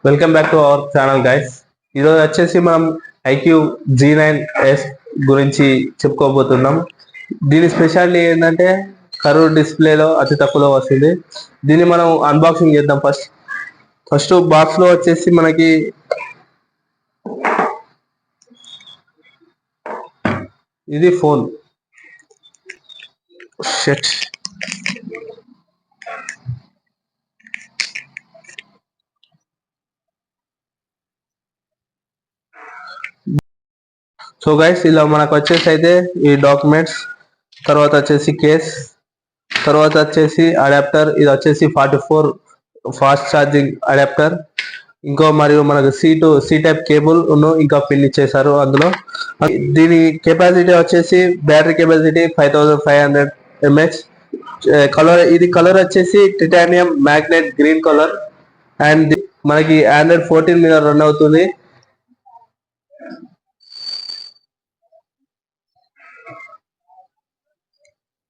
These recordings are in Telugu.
Welcome back to our channel guys. ఈరోజు వచ్చేసి మనం ఐక్యూ G9s గురించి చెప్పుకోబోతున్నాం. దీని స్పెషాలిటీ ఏంటంటే కర్వ్ డిస్ప్లేలో అతి తక్కువలో వస్తుంది. దీన్ని మనం అన్బాక్సింగ్ చేద్దాం. ఫస్ట్ బాక్స్ లో వచ్చేసి మనకి ఇది ఫోన్. షట్ సో గైస్, ఇలా మనకు వచ్చేసి అయితే ఈ డాక్యుమెంట్స్, తర్వాత వచ్చేసి కేస్, తర్వాత వచ్చేసి అడాప్టర్. ఇది వచ్చేసి 44 ఫాస్ట్ ఛార్జింగ్ అడాప్టర్. ఇంకో మరియు మనకు సి టైప్ కేబుల్ ఇంకా పిన్ ఇచ్చేసారు అందులో. దీని కెపాసిటీ వచ్చేసి బ్యాటరీ కెపాసిటీ 5500 mAh. కలర్ వచ్చేసి titanium magnet green colour. And మనకి Android 14 మీద రన్ అవుతుంది.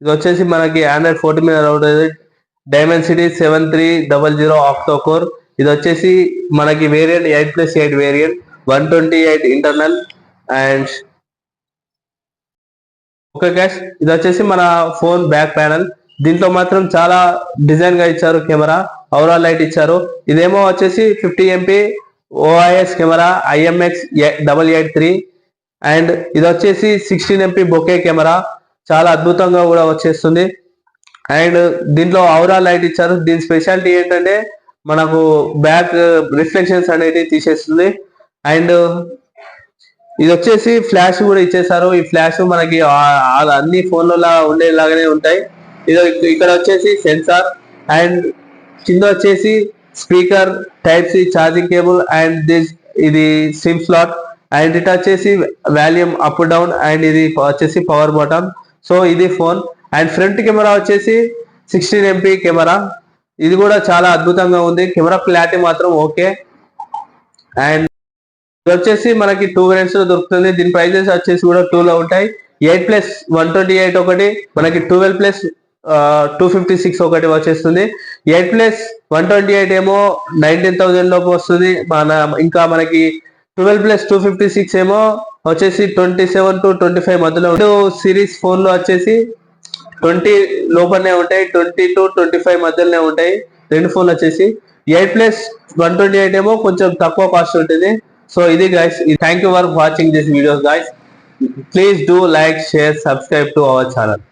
ఇది వచ్చేసి మనకి Android 14 మీద రన్ అవుతుంది. Dimensity 7300 octo core. ఇది వచ్చేసి మనకి variant 8+8 variant, 128 internal. And okay guys, ఇది వచ్చేసి మన ఫోన్ బ్యాక్ ప్యానల్. దీంట్లో మాత్రం చాలా డిజైన్ గా ఇచ్చారు. కెమెరా ఓవరాల్ లైట్ ఇచ్చారు. ఇదేమో వచ్చేసి 50 MP OIS camera IMX883. And ఇది వచ్చేసి 16 MP బొకే కెమెరా. చాలా అద్భుతంగా కూడా వచ్చేస్తుంది. అండ్ దీంట్లో ఓవరాల్ లైట్ ఇచ్చారు. దీని స్పెషాలిటీ ఏంటంటే మనకు బ్యాక్ రిఫ్లెక్షన్స్ అనేది తీసేస్తుంది. అండ్ ఇది వచ్చేసి ఫ్లాష్ కూడా ఇచ్చేసారు. ఈ ఫ్లాష్ మనకి అన్ని ఫోన్లలో ఉండేలాగానే ఉంటాయి. ఇక్కడ వచ్చేసి సెన్సార్, అండ్ కింద వచ్చేసి speaker, type C charging cable, and ఇది సిమ్ స్లాట్. అండ్ ఇట్ వచ్చేసి వాల్యూమ్ అప్ డౌన్, అండ్ ఇది వచ్చేసి పవర్ బటన్. సో ఇది ఫోన్. అండ్ ఫ్రంట్ కెమెరా వచ్చేసి 16 MP కెమెరా. ఇది కూడా చాలా అద్భుతంగా ఉంది. కెమెరా క్లారిటీ మాత్రం ఓకే. అండ్ ఇది వచ్చేసి మనకి 2 వేరియంట్స్ లో దొరుకుతుంది. దీని ప్రైజెస్ వచ్చేసి కూడా 2 లో ఉంటాయి. 8+128 ఒకటి, మనకి 12+256 ఒకటి వచ్చేస్తుంది. 8+128 ఏమో 19,000 లోపు వస్తుంది. ఇంకా మనకి 12+256 ఏమో వచ్చేసి 27 to 25 మధ్యలో. సిరీస్ ఫోన్ లో వచ్చేసి 20 లోపలనే ఉంటాయి, 20 to 25 మధ్యలోనే ఉంటాయి రెండు ఫోన్లు వచ్చేసి. 8+128 ఏమో కొంచెం తక్కువ కాస్ట్ ఉంటుంది. సో ఇది guys. Thank you for watching this videos guys. Please do like, share, subscribe to our channel.